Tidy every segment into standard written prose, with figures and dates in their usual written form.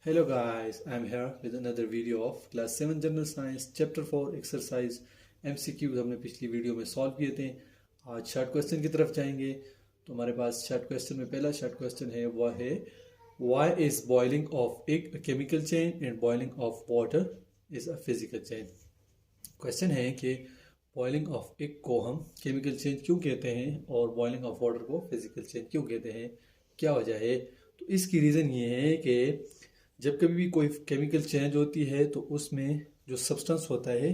Hello guys, I'm here with another video of class 7 General Science Chapter 4 Exercise MCQs हमने पिछली video में solve किए थे। आज शॉर्ट क्वेश्चन की तरफ जाएंगे। तो हमारे पास शॉर्ट क्वेश्चन में पहला शॉर्ट क्वेश्चन है, वह है Why is boiling of egg a chemical chain and boiling of water is a physical chain? Question है कि बॉइलिंग ऑफ एग को हम केमिकल चेंज क्यों कहते हैं और बॉइलिंग ऑफ वाटर को फिजिकल चेंज क्यों कहते हैं, क्या वजह है। तो इसकी रीज़न ये है कि जब कभी भी कोई केमिकल चेंज होती है तो उसमें जो सब्सटेंस होता है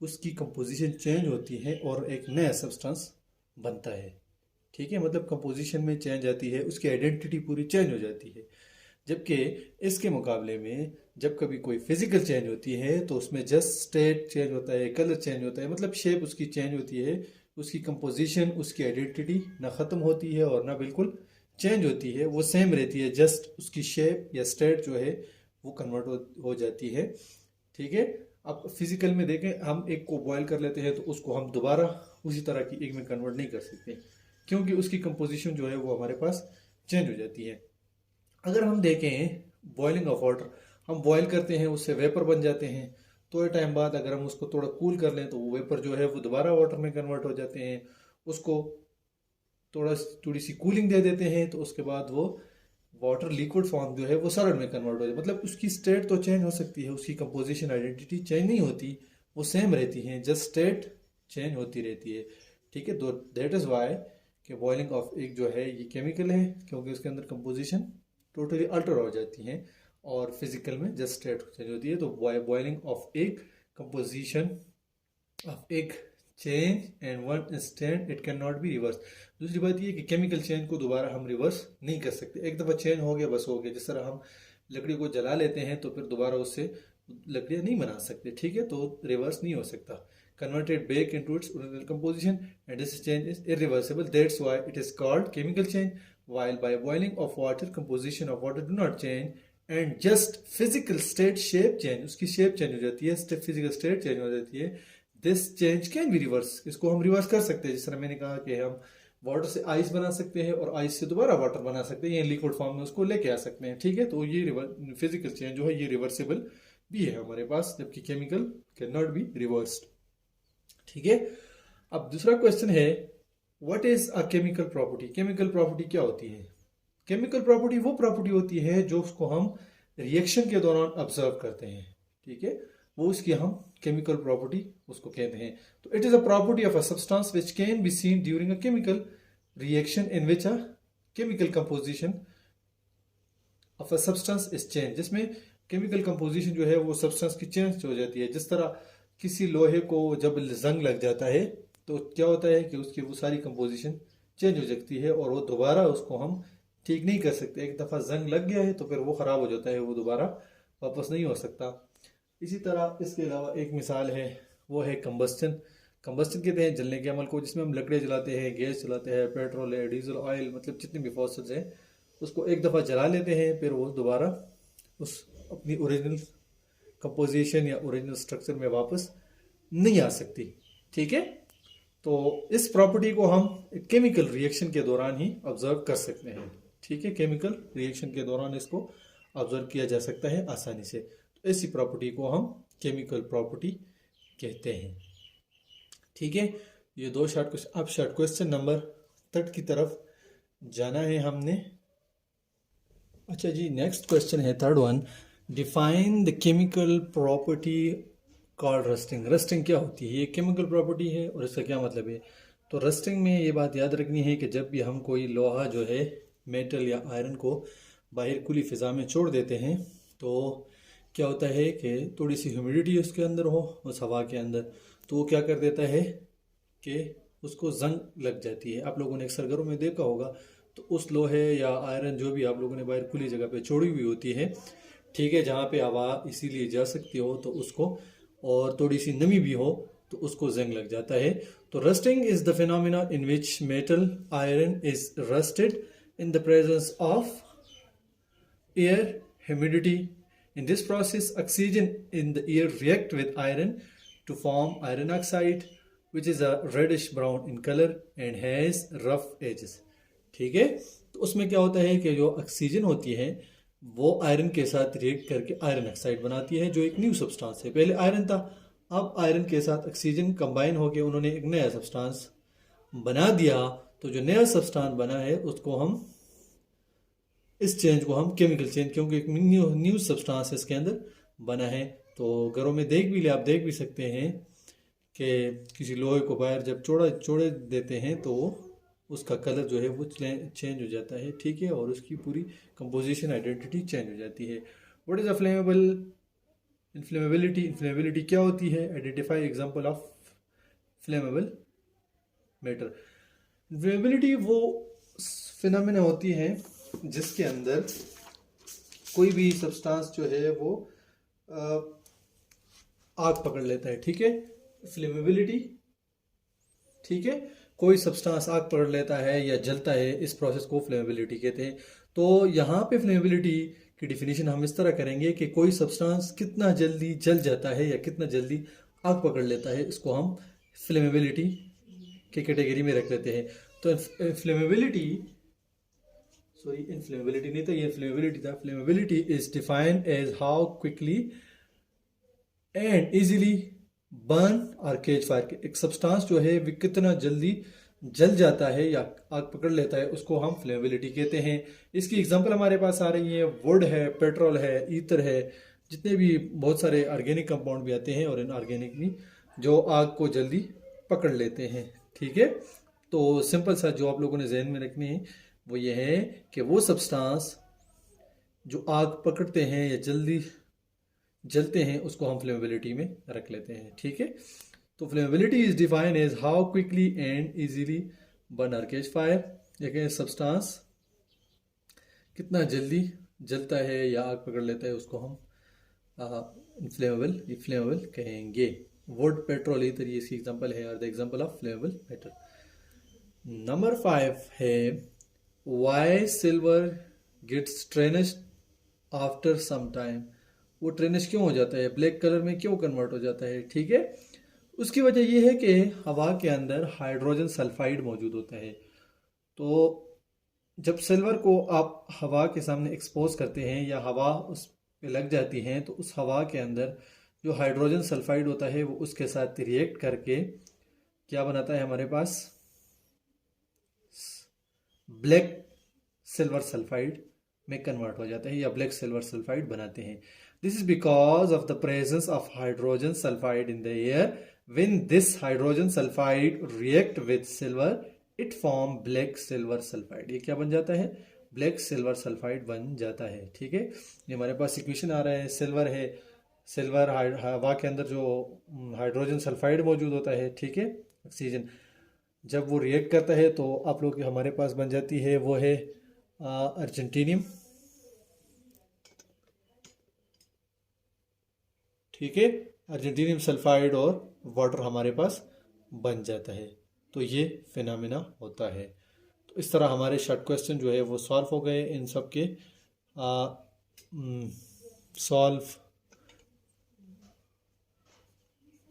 उसकी कंपोजिशन चेंज होती है और एक नया सब्सटेंस बनता है। ठीक है, मतलब कंपोजिशन में चेंज आती है, उसकी आइडेंटिटी पूरी चेंज हो जाती है। जबकि इसके मुकाबले में जब कभी कोई फिजिकल चेंज होती है तो उसमें जस्ट स्टेट चेंज होता है, कलर चेंज होता है, मतलब शेप उसकी चेंज होती है, उसकी कंपोजिशन, उसकी आइडेंटिटी ना ख़त्म होती है और ना बिल्कुल चेंज होती है, वो सेम रहती है। जस्ट उसकी शेप या स्टेट जो है वो कन्वर्ट हो जाती है। ठीक है, अब फिजिकल में देखें, हम एक को बॉयल कर लेते हैं तो उसको हम दोबारा उसी तरह की एक में कन्वर्ट नहीं कर सकते, क्योंकि उसकी कंपोजिशन जो है वो हमारे पास चेंज हो जाती है। अगर हम देखें बॉइलिंग ऑफ वाटर, हम बॉयल करते हैं, उससे वेपर बन जाते हैं। थोड़े टाइम बाद अगर हम उसको थोड़ा कूल कर लें तो वो वेपर जो है वो दोबारा वाटर में कन्वर्ट हो जाते हैं। उसको थोड़ी सी कूलिंग दे देते हैं तो उसके बाद वो वाटर लिक्विड फॉर्म जो है वो सॉलिड में कन्वर्ट हो जाए। मतलब उसकी स्टेट तो चेंज हो सकती है, उसकी कंपोजिशन आइडेंटिटी चेंज नहीं होती, वो सेम रहती है, जस्ट स्टेट चेंज होती रहती है। ठीक है, तो दैट इज़ वाई कि बॉइलिंग ऑफ एग जो है ये केमिकल है, क्योंकि उसके अंदर कंपोजिशन टोटली अल्टर हो जाती है और फिजिकल में जस्ट स्टेट चेंज होती है। तो boiling of egg, composition of egg change and one instant it can not be reverse. दूसरी बात ये कि केमिकल चेंज को दोबारा हम रिवर्स नहीं कर सकते। एक दफ़ा चेंज हो गया बस हो गया। जिस तरह हम लकड़ी को जला लेते हैं तो फिर दोबारा उससे लकड़ियाँ नहीं बना सकते। ठीक है, तो रिवर्स नहीं हो सकता। Converted back into its original composition and this change is irreversible, that's why it is called chemical change. while by boiling of water composition of water do not change and just physical state shape change, उसकी shape change हो जाती है, physical state change हो जाती है। this change can be reverse, इसको हम reverse कर सकते हैं। जिस तरह मैंने कहा कि हम वाटर से आइस बना सकते हैं और आइस से दोबारा वाटर बना सकते हैं, या लिक्विड फॉर्म में उसको लेके आ सकते हैं। ठीक है, तो ये फिजिकल चेंज जो है ये रिवर्सिबल भी है हमारे पास, जबकि chemical can not be reversed. ठीक है, अब दूसरा क्वेश्चन है, what is a chemical property. Chemical property क्या होती है। केमिकल प्रॉपर्टी वो प्रॉपर्टी होती है जो उसको हम रिएक्शन के दौरान ऑब्जर्व करते हैं। ठीक है, वो उसकी हम केमिकल प्रॉपर्टी उसको कहते हैं। तो it is a property of a substance which can be seen during a chemical reaction in which a chemical composition of a substance is change, जिसमें केमिकल कंपोजिशन जो है वो सब्सटेंस की चेंज हो जाती है। जिस तरह किसी लोहे को जब जंग लग जाता है तो क्या होता है कि उसकी वो सारी कंपोजिशन चेंज हो जाती है और वो दोबारा उसको हम ठीक नहीं कर सकते। एक दफ़ा जंग लग गया है तो फिर वो ख़राब हो जाता है, वो दोबारा वापस नहीं हो सकता। इसी तरह इसके अलावा एक मिसाल है, वो है कंबस्टन। कंबस्टन कहते हैं जलने के अमल को, जिसमें हम लकड़ियाँ जलाते हैं, गैस जलाते हैं, पेट्रोल है, डीजल, ऑयल, मतलब जितने भी फॉसिल्स हैं उसको एक दफ़ा जला लेते हैं, फिर वो दोबारा उस अपनी ओरिजिनल कंपोजिशन या ओरिजिनल स्ट्रक्चर में वापस नहीं आ सकती। ठीक है, तो इस प्रॉपर्टी को हम केमिकल रिएक्शन के दौरान ही ऑब्जर्व कर सकते हैं। ठीक है, केमिकल रिएक्शन के दौरान इसको ऑब्जर्व किया जा सकता है आसानी से। तो ऐसी प्रॉपर्टी को हम केमिकल प्रॉपर्टी कहते हैं। ठीक है, ये दो शॉर्ट क्वेश्चन। अब शॉर्ट क्वेश्चन नंबर 3 की तरफ जाना है हमने। अच्छा जी, नेक्स्ट क्वेश्चन है 3rd one, define the chemical property called rusting. Rusting क्या होती है, ये केमिकल प्रॉपर्टी है और इसका क्या मतलब है। तो रस्टिंग में ये बात याद रखनी है कि जब भी हम कोई लोहा जो है, मेटल या आयरन को बाहर खुली फिज़ा में छोड़ देते हैं तो क्या होता है कि थोड़ी सी ह्यूमिडिटी उसके अंदर हो, उस हवा के अंदर, तो वो क्या कर देता है कि उसको जंग लग जाती है। आप लोगों ने अक्सर घरों में देखा होगा, तो उस लोहे या आयरन जो भी आप लोगों ने बाहर खुली जगह पे छोड़ी हुई होती है, ठीक है, जहाँ पे हवा इसीलिए जा सकती हो तो उसको, और थोड़ी सी नमी भी हो तो उसको जंग लग जाता है। तो rusting is the phenomena in which metal iron is rusted in the presence of air, humidity. In this process, oxygen in the air react with iron to form iron oxide, which is a reddish brown in color and has rough edges. ठीक है, तो उसमें क्या होता है कि जो oxygen होती है वो आयरन के साथ रिएक्ट करके आयरन ऑक्साइड बनाती है, जो एक न्यू सब्सटेंस है। पहले आयरन था, अब आयरन के साथ ऑक्सीजन कंबाइन होकर उन्होंने एक नया सब्सटेंस बना दिया। तो जो नया सब्सटेंस बना है उसको हम, इस चेंज को हम केमिकल चेंज, क्योंकि एक न्यू सब्सटेंस इसके अंदर बना है। तो घरों में आप देख भी सकते हैं कि किसी लोहे को बाहर जब चोड़े देते हैं तो उसका कलर जो है वो चेंज हो जाता है, ठीक है, और उसकी पूरी कंपोजिशन आइडेंटिटी चेंज हो जाती है। What is a flammable? Inflammability क्या होती है? Identify example of flammable matter. Inflammability वो फिनोमेना होती है जिसके अंदर कोई भी सब्सटेंस जो है वो आग पकड़ लेता है, ठीक है, फ्लेमेबिलिटी, ठीक है, कोई सब्सटेंस आग पकड़ लेता है या जलता है, इस प्रोसेस को फ्लेमेबिलिटी कहते हैं। तो यहाँ पे फ्लेमेबिलिटी की डिफिनीशन हम इस तरह करेंगे कि कोई सब्सटेंस कितना जल्दी जल जाता है या कितना जल्दी आग पकड़ लेता है, इसको हम फ्लेमेबिलिटी की कैटेगरी में रख लेते हैं। तो इन्फ्लेमेबिलिटी नहीं था, ये फ्लेमेबिलिटी था। Flammability is defined as how quickly and easily burn or catch fire. एक सब्सटेंस जो है वो कितना जल्दी जल जाता है या आग पकड़ लेता है, उसको हम फ्लेमेबिलिटी कहते हैं। इसकी एग्जांपल हमारे पास आ रही है, वुड है, पेट्रोल है, ईथर है, जितने भी बहुत सारे ऑर्गेनिक कंपाउंड भी आते हैं और इनऑर्गेनिक भी, जो आग को जल्दी पकड़ लेते हैं, ठीक है। तो सिंपल सा जो आप लोगों ने जहन में रखनी है वो ये है कि वो सब्सटेंस जो आग पकड़ते हैं या जल्दी जलते हैं उसको हम फ्लेमेबिलिटी में रख लेते हैं, ठीक है। तो flammability is defined as how quickly and easily burn or catch fire. देखें सब्सटेंस कितना जल्दी जलता है या आग पकड़ लेता है उसको हम फ्लेमेबल कहेंगे। वुड, पेट्रोल, ईथर, ये इसकी एग्जांपल है और the example of flammable matter. Number 5 है why silver gets tarnished after some time. वो ट्रेनिश क्यों हो जाता है, ब्लैक कलर में क्यों कन्वर्ट हो जाता है, ठीक है। उसकी वजह यह है कि हवा के अंदर हाइड्रोजन सल्फाइड मौजूद होता है। तो जब सिल्वर को आप हवा के सामने एक्सपोज करते हैं या हवा उस पे लग जाती है तो उस हवा के अंदर जो हाइड्रोजन सल्फाइड होता है वो उसके साथ रिएक्ट करके क्या बनाता है, हमारे पास ब्लैक सिल्वर सल्फाइड में कन्वर्ट हो जाता है या ब्लैक सिल्वर सल्फाइड बनाते हैं। This is because of the presence of hydrogen sulphide in the air. When this hydrogen sulphide react with silver it form black silver sulphide. ये क्या बन जाता है, ब्लैक सिल्वर सल्फाइड बन जाता है, ठीक है। ये हमारे पास इक्वेशन आ रहा है, सिल्वर है, सिल्वर हवा के अंदर जो हाइड्रोजन सल्फाइड मौजूद होता है, ठीक है, ऑक्सीजन, जब वो रिएक्ट करता है तो आप लोग हमारे पास बन जाती है वो है अर्जेंटीनियम, ठीक है, अर्जेंटीनियम सल्फाइड और वाटर हमारे पास बन जाता है। तो ये फिनोमेना होता है। तो इस तरह हमारे शॉर्ट क्वेश्चन जो है वो सॉल्व हो गए। इन सब के सॉल्व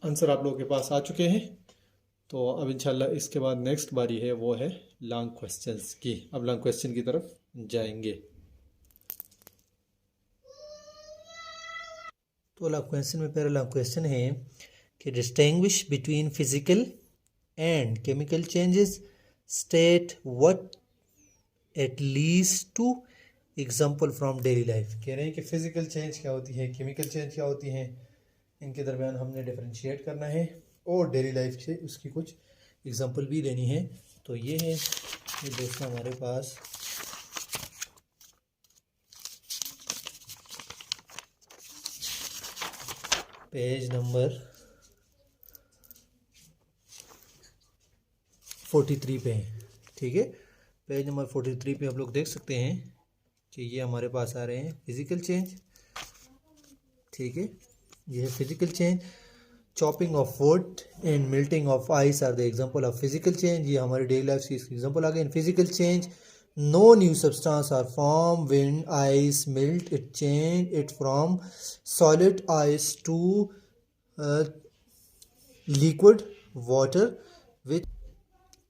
आंसर आप लोगों के पास आ चुके हैं। तो अब इंशाल्लाह इसके बाद नेक्स्ट बारी है वो है लॉन्ग क्वेश्चंस की। अब लॉन्ग क्वेश्चन की तरफ जाएंगे। तो लॉन्ग क्वेश्चन में पहला लॉन्ग क्वेश्चन है कि distinguish between physical and chemical changes, state what at least two example from daily life. कह रहे हैं कि फिजिकल चेंज क्या होती है, केमिकल चेंज क्या होती है, इनके दरमियान हमने डिफरेंशिएट करना है और डेली लाइफ से उसकी कुछ एग्जांपल भी देनी है। तो ये है, ये दोस्तों हमारे पास पेज नंबर 43 पे है, ठीक है। पेज नंबर 43 पे आप लोग देख सकते हैं कि ये हमारे पास आ रहे हैं फिजिकल चेंज, ठीक है। ये है physical change. Chopping of wood and melting of ice are the example of physical change. ये हमारी डेली लाइफ की एग्जांपल आ गए। In physical change no new substance are form when ice melt, it change it from solid ice to liquid water which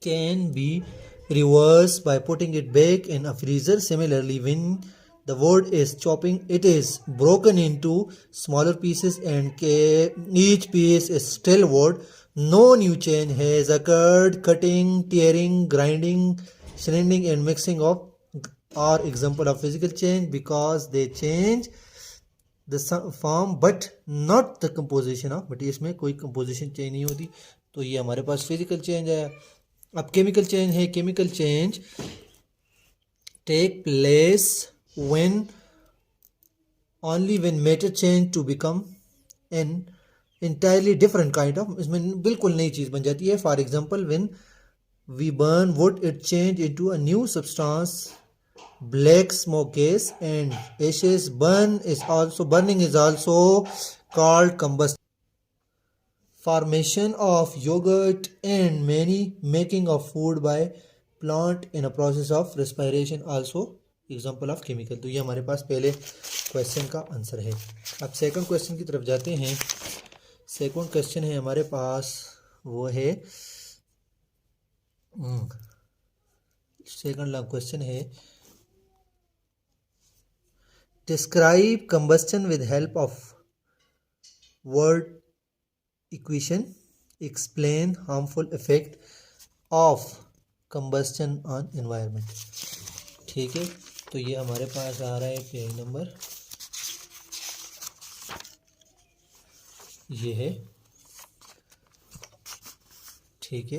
can be reversed by putting it back in a freezer. Similarly, when The word is chopping. It is broken into smaller pieces and each piece is still word. No new change has occurred. Cutting, tearing, grinding, shredding and mixing of are example of physical change because they change the form but not the composition of, but इसमें कोई composition change नहीं होती, तो ये हमारे पास physical change है. अब chemical change है. Chemical change take place when only when matter change to become an entirely different kind of, इसमें बिल्कुल नई चीज़ बन जाती है. For example, when we burn wood, it change into a new substance. Black smoke gas and ashes burning is also called combustion. Formation of yogurt and many making of food by plant in a process of respiration also example of chemical. तो ये हमारे पास पहले question का answer है. अब second question की तरफ जाते हैं. सेकंड क्वेश्चन है हमारे पास, वो है सेकंड क्वेश्चन है describe combustion with help of word equation. Explain harmful effect of combustion on environment. ठीक है, तो ये हमारे पास आ रहा है पेज नंबर, ये है. ठीक है,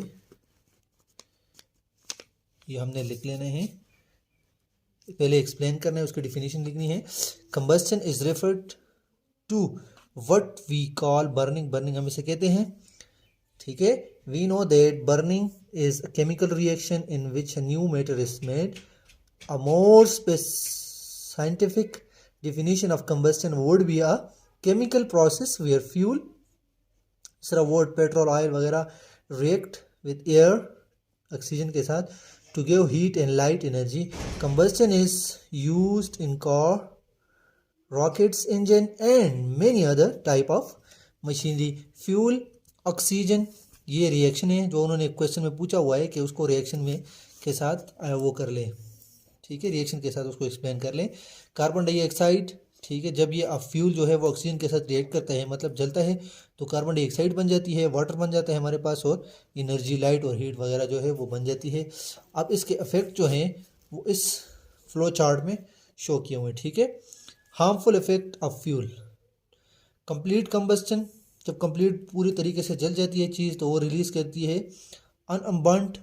ये हमने लिख लेना है. पहले एक्सप्लेन करना है, उसकी डिफिनीशन लिखनी है. Combustion is referred to what we call burning. Burning हम इसे कहते हैं. ठीक है, we know that burning is a chemical reaction in which a new matter is made. A more scientific definition of combustion would be a chemical process where fuel, सिर्फ vote petrol oil वगैरह react with air, oxygen के साथ, to give heat and light energy. Combustion is used in car, rockets, engine and many other type of machinery. Fuel, oxygen, ये reaction है जो उन्होंने question में पूछा हुआ है कि उसको रिएक्शन में के साथ वो कर ले. ठीक है, रिएक्शन के साथ उसको एक्सप्लेन कर लें. कार्बन डाइऑक्साइड, ठीक है, जब ये फ्यूल जो है वो ऑक्सीजन के साथ रिएक्ट करता है, मतलब जलता है, तो कार्बन डाइऑक्साइड बन जाती है, वाटर बन जाता है हमारे पास, और एनर्जी, लाइट और हीट वगैरह जो है वो बन जाती है. अब इसके इफेक्ट जो हैं वो इस फ्लो चार्ट में शो किए हुए हैं. ठीक है, harmful effect of fuel. Complete combustion, जब कंप्लीट पूरी तरीके से जल जाती है चीज़ तो वो रिलीज करती है अनबर्न्ड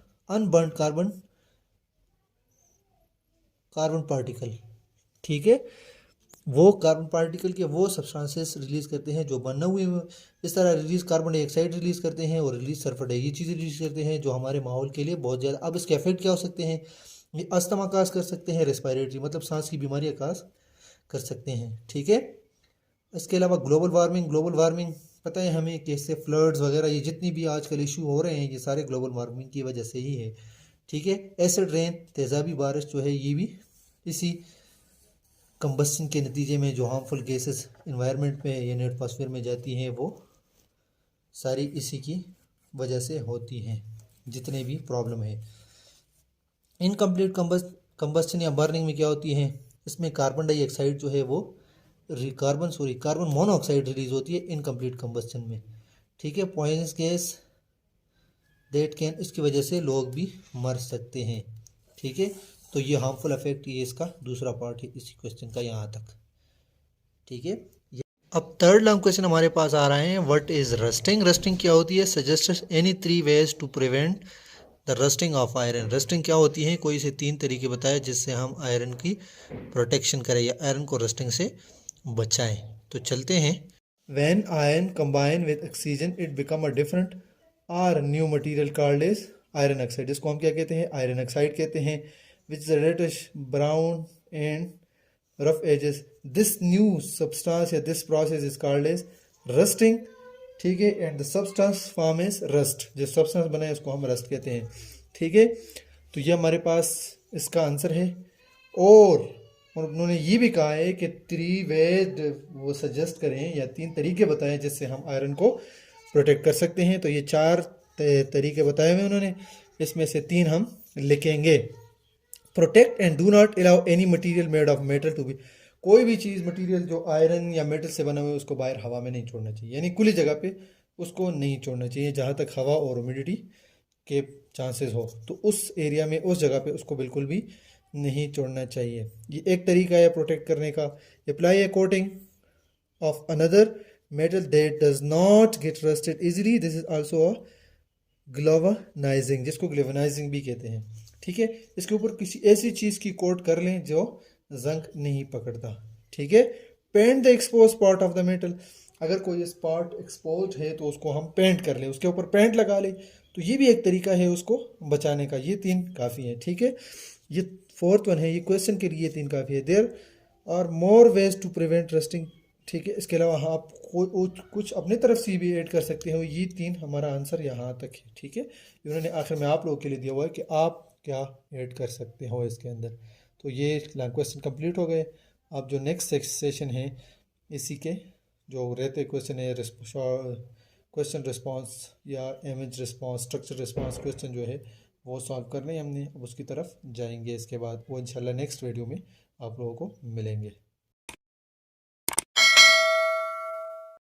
कार्बन पार्टिकल. ठीक है, वो कार्बन पार्टिकल के वो सब्सटेंसेस रिलीज करते हैं जो बने हुए हैं. इस तरह रिलीज कार्बन डाइऑक्साइड रिलीज करते हैं और रिलीज सल्फर डाई, ये चीज़ें रिलीज करते हैं जो हमारे माहौल के लिए बहुत ज़्यादा. अब इसके इफेक्ट क्या हो सकते हैं? ये अस्थमा काज कर सकते हैं, रेस्पिरेटरी मतलब सांस की बीमारियाँ काज कर सकते हैं. ठीक है, इसके अलावा ग्लोबल वार्मिंग पता है हमें कि इससे फ्लड्स वगैरह ये जितनी भी आजकल इशू हो रहे हैं ये सारे ग्लोबल वार्मिंग की वजह से ही है. ठीक है, एसिड रेन, तेज़ाबी बारिश जो है ये भी इसी कंबस्टन के नतीजे में जो हार्मफुल गैसेस एनवायरनमेंट में या एटमॉस्फेयर में जाती हैं वो सारी इसी की वजह से होती हैं, जितने भी प्रॉब्लम है. इनकम्प्लीट कंबस्टन या बर्निंग में क्या होती है? इसमें कार्बन डाइऑक्साइड जो है वो कार्बन मोनोऑक्साइड रिलीज होती है इनकम्प्लीट कंबस्टन में. ठीक है, पॉइजनस गैस दैट कैन, इसकी वजह से लोग भी मर सकते हैं. ठीक है, तो ये हार्मफुल इफेक्ट, ये इसका दूसरा पार्ट है इसी क्वेश्चन का यहाँ तक. ठीक है, अब थर्ड लॉन्ग क्वेश्चन हमारे पास आ रहा है. What is rusting? रस्टिंग क्या होती है? Suggest any 3 ways to prevent the rusting of iron. Rusting क्या होती है? कोई से 3 तरीके बताए जिससे हम आयरन की प्रोटेक्शन करें या आयरन को रस्टिंग से बचाएं. तो चलते हैं. When iron combine with oxygen it become a different और new material called is iron oxide. इसको हम क्या कहते हैं? आयरन ऑक्साइड कहते हैं. which is reddish brown and rough edges. This new substance या this process is called as rusting. ठीक है, and the substance form is rust. जो substance बना है उसको हम rust कहते हैं. ठीक है, तो ये हमारे पास इसका आंसर है. और उन्होंने ये भी कहा है कि 3 वेज वो सजेस्ट करें या 3 तरीके बताएं जिससे हम आयरन को प्रोटेक्ट कर सकते हैं. तो ये 4 तरीके बताए हुए उन्होंने, इसमें से 3 हम लिखेंगे. Protect and do not allow any material made of metal to be, कोई भी चीज़ मटेरियल जो आयरन या मेटल से बना हुआ है उसको बाहर हवा में नहीं छोड़ना चाहिए, यानी खुली जगह पे उसको नहीं छोड़ना चाहिए जहाँ तक हवा और ह्यूमिडिटी के चांसेस हो, तो उस एरिया में उस जगह पे उसको बिल्कुल भी नहीं छोड़ना चाहिए। ये एक तरीका है प्रोटेक्ट करने का। Apply a coating of another metal that does not get rusted easily, this is also a galvanising, जिसको ग्लोवनाइजिंग भी कहते हैं। ठीक है, इसके ऊपर किसी ऐसी चीज़ की कोट कर लें जो जंग नहीं पकड़ता। ठीक है, paint the expose part of the metal, अगर कोई पार्ट एक्सपोज है तो उसको हम पेंट कर लें, उसके ऊपर पेंट लगा लें, तो ये भी एक तरीका है उसको बचाने का। ये 3 काफ़ी है। ठीक है, ये 4th वन है, ये क्वेश्चन के लिए 3 काफ़ी है। There are more ways to prevent rusting. ठीक है, इसके अलावा आप कुछ अपने तरफ से भी ऐड कर सकते हो। ये 3 हमारा आंसर यहाँ तक है। ठीक है, इन्होंने आखिर में आप लोगों के लिए दिया हुआ है कि आप क्या ऐड कर सकते हो इसके अंदर। तो ये क्वेश्चन कंप्लीट हो गए। अब जो नेक्स्ट सेशन है इसी के जो रहते क्वेश्चन है, क्वेश्चन रिस्पांस या image response, structure response question जो है वो सॉल्व करने हमने, अब उसकी तरफ जाएंगे इसके बाद। वो इंशाल्लाह नेक्स्ट वीडियो में आप लोगों को मिलेंगे।